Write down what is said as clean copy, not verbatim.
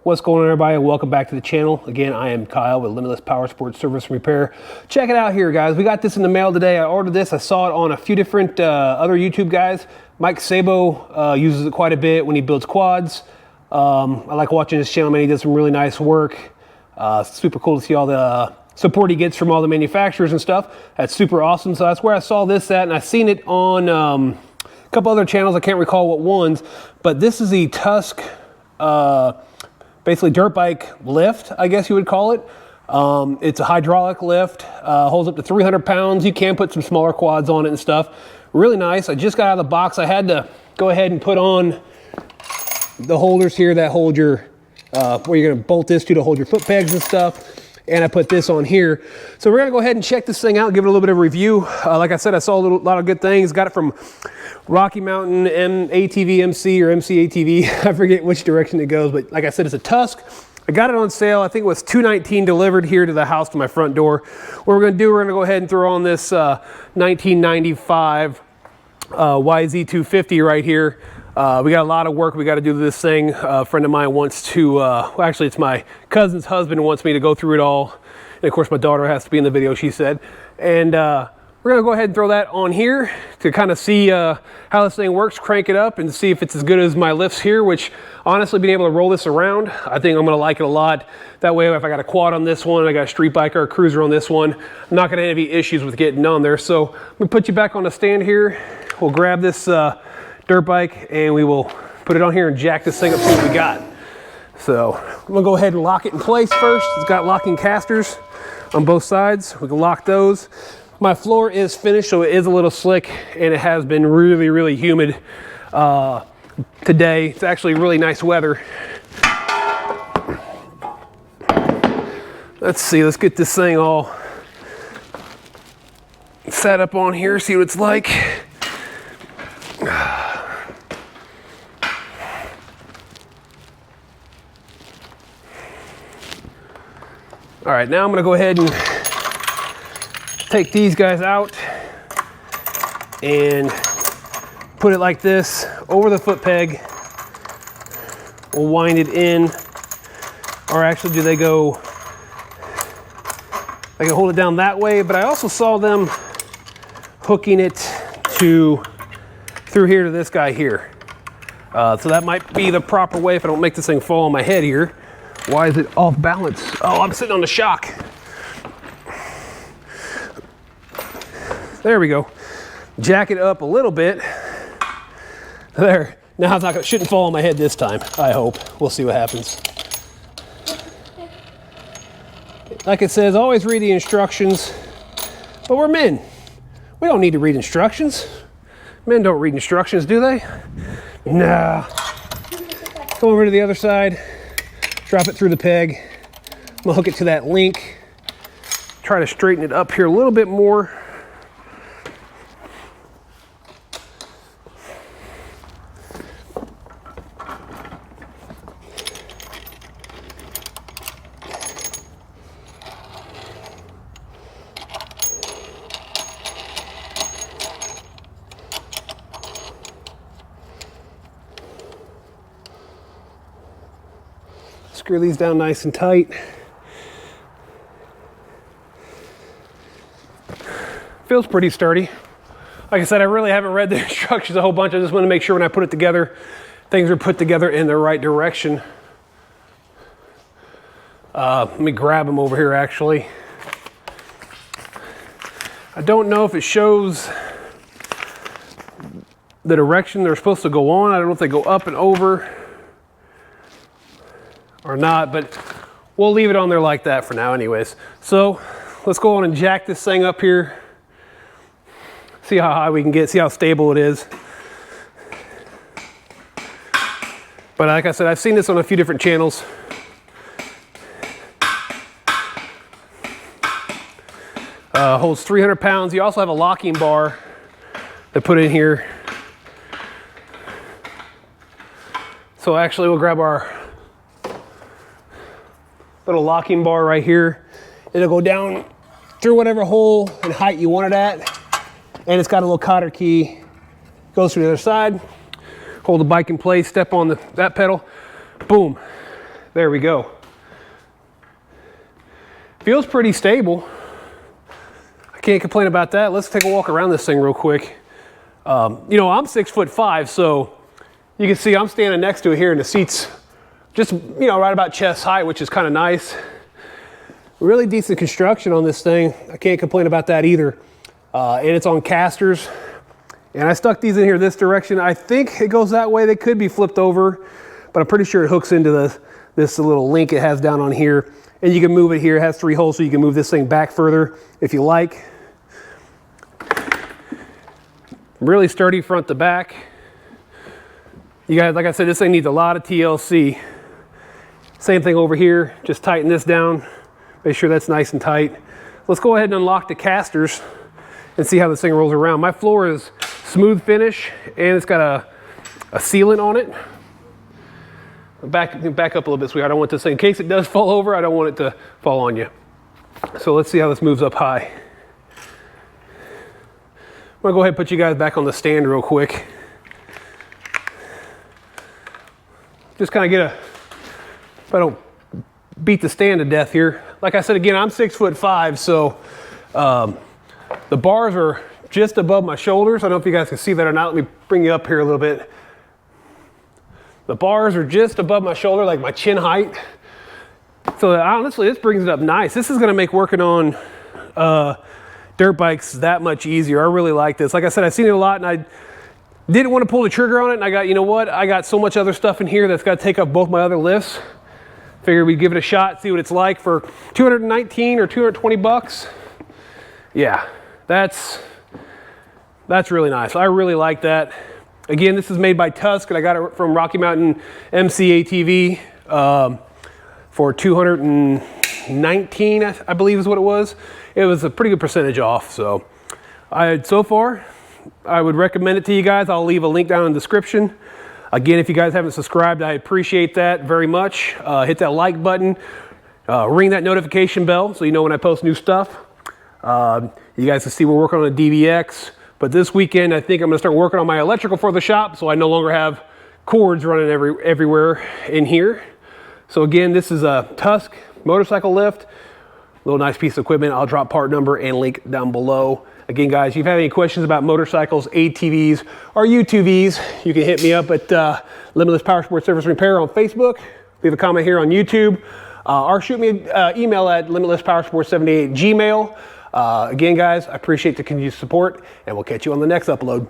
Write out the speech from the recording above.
What's going on, everybody? Welcome back to the channel. Again, I am Kyle with Limitless Powersports Service and Repair. Check it out here, guys. We got this in the mail today. I ordered this. I saw it on a few different other YouTube guys. Mike Sabo uses it quite a bit when he builds quads. I like watching his channel, man. He does some really nice work. Super cool to see all the support he gets from all the manufacturers and stuff. That's super awesome. So that's where I saw this at, and I seen it on a couple other channels. I can't recall what ones, but this is the Tusk basically dirt bike lift, I guess you would call it. It's a hydraulic lift, holds up to 300 pounds. You can put some smaller quads on it and stuff. Really nice. I just got out of the box. I had to go ahead and put on the holders here that hold your, where you're gonna bolt this to hold your foot pegs and stuff. And I put this on here. So we're gonna go ahead and check this thing out, give it a little bit of a review. Like I said, I saw a lot of good things. Got it from Rocky Mountain ATV MC or MC ATV. I forget which direction it goes, but like I said, it's a Tusk. I got it on sale. I think it was $219 delivered here to the house to my front door. What we're gonna do, we're gonna go ahead and throw on this 1995 YZ250 right here. We got a lot of work we got to do to this thing. A friend of mine wants to, well, actually it's my cousin's husband wants me to go through it all. And of course my daughter has to be in the video, she said. And we're gonna go ahead and throw that on here to kind of see how this thing works, crank it up and see if it's as good as my lifts here, which honestly being able to roll this around, I think I'm gonna like it a lot. That way if I got a quad on this one, I got a street bike or a cruiser on this one, I'm not gonna have any issues with getting on there. So I'm gonna put you back on the stand here. We'll grab this dirt bike and we will put it on here and jack this thing up, see what we got. So I'm gonna go ahead and lock it in place first. It's got locking casters on both sides. We can lock those. My floor is finished, so it is a little slick and it has been really, really humid today. It's actually really nice weather. Let's see, let's get this thing all set up on here, see what it's like. All right, now I'm gonna go ahead and take these guys out and put it like this over the foot peg. We'll wind it in, or actually do they go, I can hold it down that way, but I also saw them hooking it through here to this guy here. So that might be the proper way if I don't make this thing fall on my head here. Why is it off balance? Oh, I'm sitting on the shock. There we go. Jack it up a little bit. There. Now it's not gonna, shouldn't fall on my head this time, I hope. We'll see what happens. Like it says, always read the instructions. But we're men. We don't need to read instructions. Men don't read instructions, do they? Nah. Go over to the other side. Drop it through the peg. I'm gonna hook it to that link. Try to straighten it up here a little bit more. Screw these down nice and tight. Feels pretty sturdy. Like I said, I really haven't read the instructions a whole bunch. I just want to make sure when I put it together, things are put together in the right direction. Let me grab them over here actually. I don't know if it shows the direction they're supposed to go on. I don't know if they go up and over or not, but we'll leave it on there like that for now anyways. So let's go on and jack this thing up here. See how high we can get, see how stable it is. But like I said, I've seen this on a few different channels. Holds 300 pounds. You also have a locking bar to put in here. So actually we'll grab our little locking bar right here. It'll go down through whatever hole and height you want it at. And it's got a little cotter key. Goes to the other side. Hold the bike in place, step on that pedal. Boom. There we go. Feels pretty stable. I can't complain about that. Let's take a walk around this thing real quick. You know, I'm 6'5", so you can see I'm standing next to it here, and the seat's just, you know, right about chest height, which is kind of nice. Really decent construction on this thing. I can't complain about that either. And it's on casters. And I stuck these in here this direction. I think it goes that way. They could be flipped over, but I'm pretty sure it hooks into this little link it has down on here. And you can move it here. It has 3 holes, so you can move this thing back further if you like. Really sturdy front to back. You guys, like I said, this thing needs a lot of TLC. Same thing over here. Just tighten this down. Make sure that's nice and tight. Let's go ahead and unlock the casters and see how this thing rolls around. My floor is smooth finish, and it's got a sealant on it. Back up a little bit, sweetheart. I don't want this thing, in case it does fall over, I don't want it to fall on you. So let's see how this moves up high. I'm gonna go ahead and put you guys back on the stand real quick. Just kind of get if I don't beat the stand to death here. Like I said, again, I'm 6'5", so the bars are just above my shoulders. I don't know if you guys can see that or not. Let me bring you up here a little bit. The bars are just above my shoulder, like my chin height. So honestly, this brings it up nice. This is gonna make working on dirt bikes that much easier. I really like this. Like I said, I've seen it a lot, and I didn't want to pull the trigger on it, and I got, you know what? I got so much other stuff in here that's got to take up both my other lifts. Figured we'd give it a shot, see what it's like for 219 or 220 bucks. Yeah, that's really nice. I really like that. Again, this is made by Tusk, and I got it from Rocky Mountain MCATV for 219, I believe is what it was. It was a pretty good percentage off. So so far, I would recommend it to you guys. I'll leave a link down in the description. Again, if you guys haven't subscribed, I appreciate that very much. Hit that like button, ring that notification bell so you know when I post new stuff. You guys can see we're working on a DBX, but this weekend I think I'm gonna start working on my electrical for the shop, so I no longer have cords running everywhere in here. So again, this is a Tusk motorcycle lift. Little nice piece of equipment. I'll drop part number and link down below. Again, guys, if you have any questions about motorcycles, ATVs, or UTVs, you can hit me up at Limitless Powersports Service and Repair on Facebook. Leave a comment here on YouTube, or shoot me an email at limitlesspowersports78@gmail.com. Again, guys, I appreciate the continued support, and we'll catch you on the next upload.